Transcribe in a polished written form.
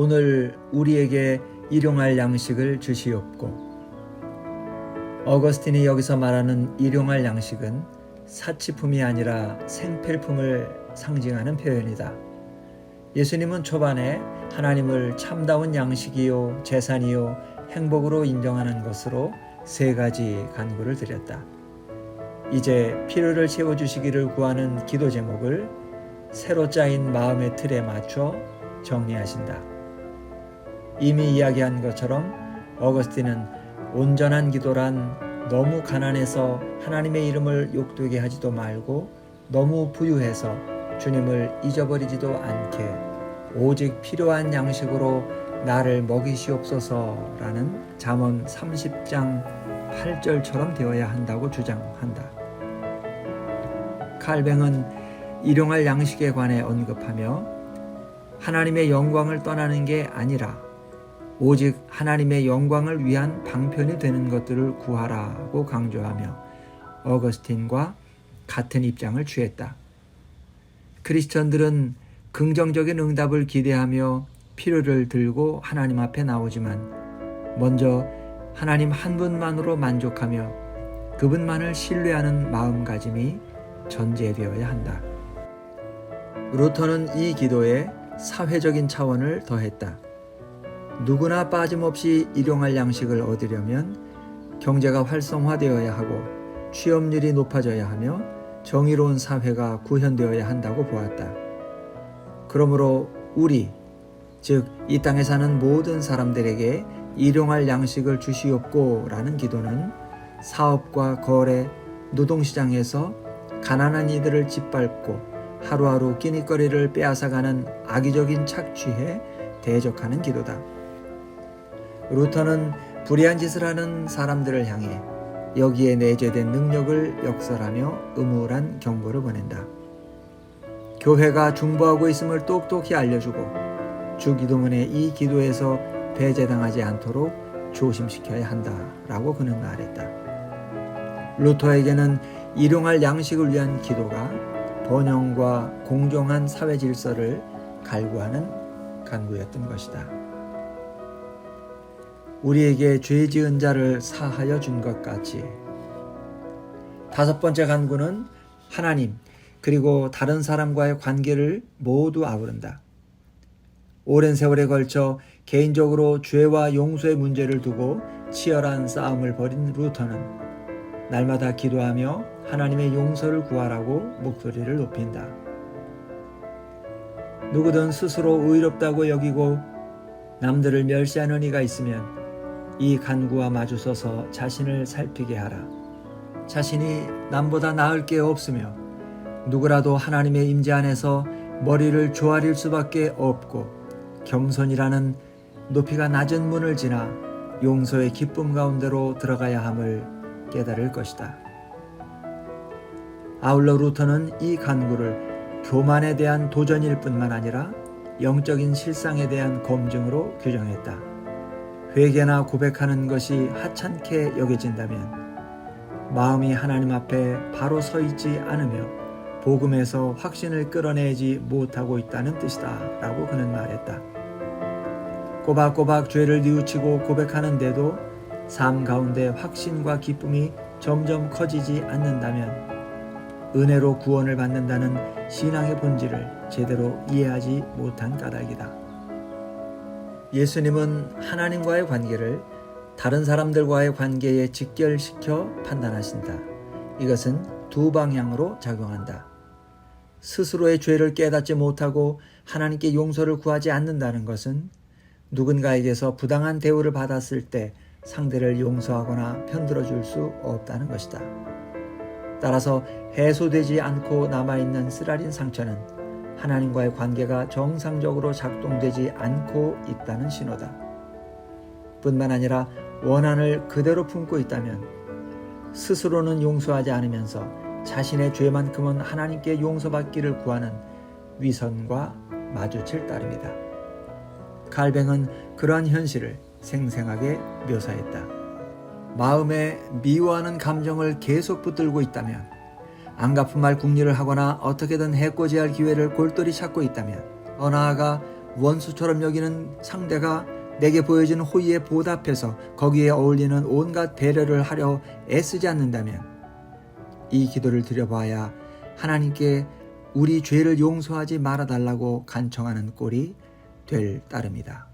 오늘 우리에게 일용할 양식을 주시옵고. 어거스틴이 여기서 말하는 일용할 양식은 사치품이 아니라 생필품을 상징하는 표현이다. 예수님은 초반에 하나님을 참다운 양식이요 재산이요 행복으로 인정하는 것으로 세 가지 간구를 드렸다. 이제 필요를 채워주시기를 구하는 기도 제목을 새로 짜인 마음의 틀에 맞춰 정리하신다. 이미 이야기한 것처럼 어거스틴은 온전한 기도란 너무 가난해서 하나님의 이름을 욕되게 하지도 말고 너무 부유해서 주님을 잊어버리지도 않게 오직 필요한 양식으로 나를 먹이시옵소서라는 잠언 30장 8절처럼 되어야 한다고 주장한다. 칼뱅은 일용할 양식에 관해 언급하며 하나님의 영광을 떠나는 게 아니라 오직 하나님의 영광을 위한 방편이 되는 것들을 구하라고 강조하며 어거스틴과 같은 입장을 취했다. 크리스천들은 긍정적인 응답을 기대하며 필요를 들고 하나님 앞에 나오지만 먼저 하나님 한 분만으로 만족하며 그분만을 신뢰하는 마음가짐이 전제되어야 한다. 루터는 이 기도에 사회적인 차원을 더했다. 누구나 빠짐없이 일용할 양식을 얻으려면 경제가 활성화되어야 하고 취업률이 높아져야 하며 정의로운 사회가 구현되어야 한다고 보았다. 그러므로 우리, 즉 이 땅에 사는 모든 사람들에게 일용할 양식을 주시옵고 라는 기도는 사업과 거래, 노동시장에서 가난한 이들을 짓밟고 하루하루 끼니거리를 빼앗아가는 악의적인 착취에 대적하는 기도다. 루터는 불의한 짓을 하는 사람들을 향해 여기에 내재된 능력을 역설하며 음울한 경고를 보낸다. 교회가 중보하고 있음을 똑똑히 알려주고 주기도문의 이 기도에서 배제당하지 않도록 조심시켜야 한다라고 그는 말했다. 루터에게는 일용할 양식을 위한 기도가 번영과 공정한 사회 질서를 갈구하는 간구였던 것이다. 우리에게 죄 지은 자를 사하여 준 것 같이. 다섯 번째 간구는 하나님 그리고 다른 사람과의 관계를 모두 아우른다. 오랜 세월에 걸쳐 개인적으로 죄와 용서의 문제를 두고 치열한 싸움을 벌인 루터는 날마다 기도하며 하나님의 용서를 구하라고 목소리를 높인다. 누구든 스스로 의롭다고 여기고 남들을 멸시하는 이가 있으면 이 간구와 마주서서 자신을 살피게 하라. 자신이 남보다 나을 게 없으며 누구라도 하나님의 임재 안에서 머리를 조아릴 수밖에 없고 겸손이라는 높이가 낮은 문을 지나 용서의 기쁨 가운데로 들어가야 함을 깨달을 것이다. 아울러 루터는 이 간구를 교만에 대한 도전일 뿐만 아니라 영적인 실상에 대한 검증으로 규정했다. 회개나 고백하는 것이 하찮게 여겨진다면 마음이 하나님 앞에 바로 서 있지 않으며 복음에서 확신을 끌어내지 못하고 있다는 뜻이다 라고 그는 말했다. 꼬박꼬박 죄를 뉘우치고 고백하는데도 삶 가운데 확신과 기쁨이 점점 커지지 않는다면 은혜로 구원을 받는다는 신앙의 본질을 제대로 이해하지 못한 까닭이다. 예수님은 하나님과의 관계를 다른 사람들과의 관계에 직결시켜 판단하신다. 이것은 두 방향으로 작용한다. 스스로의 죄를 깨닫지 못하고 하나님께 용서를 구하지 않는다는 것은 누군가에게서 부당한 대우를 받았을 때 상대를 용서하거나 편들어 줄 수 없다는 것이다. 따라서 해소되지 않고 남아있는 쓰라린 상처는 하나님과의 관계가 정상적으로 작동되지 않고 있다는 신호다. 뿐만 아니라 원한을 그대로 품고 있다면 스스로는 용서하지 않으면서 자신의 죄만큼은 하나님께 용서받기를 구하는 위선과 마주칠 따름이다. 칼뱅은 그러한 현실을 생생하게 묘사했다. 마음에 미워하는 감정을 계속 붙들고 있다면, 안 갚은 말 궁리를 하거나 어떻게든 해코지할 기회를 골똘히 찾고 있다면, 나아가 원수처럼 여기는 상대가 내게 보여진 호의에 보답해서 거기에 어울리는 온갖 배려를 하려 애쓰지 않는다면 이 기도를 드려봐야 하나님께 우리 죄를 용서하지 말아달라고 간청하는 꼴이 될 따름이다.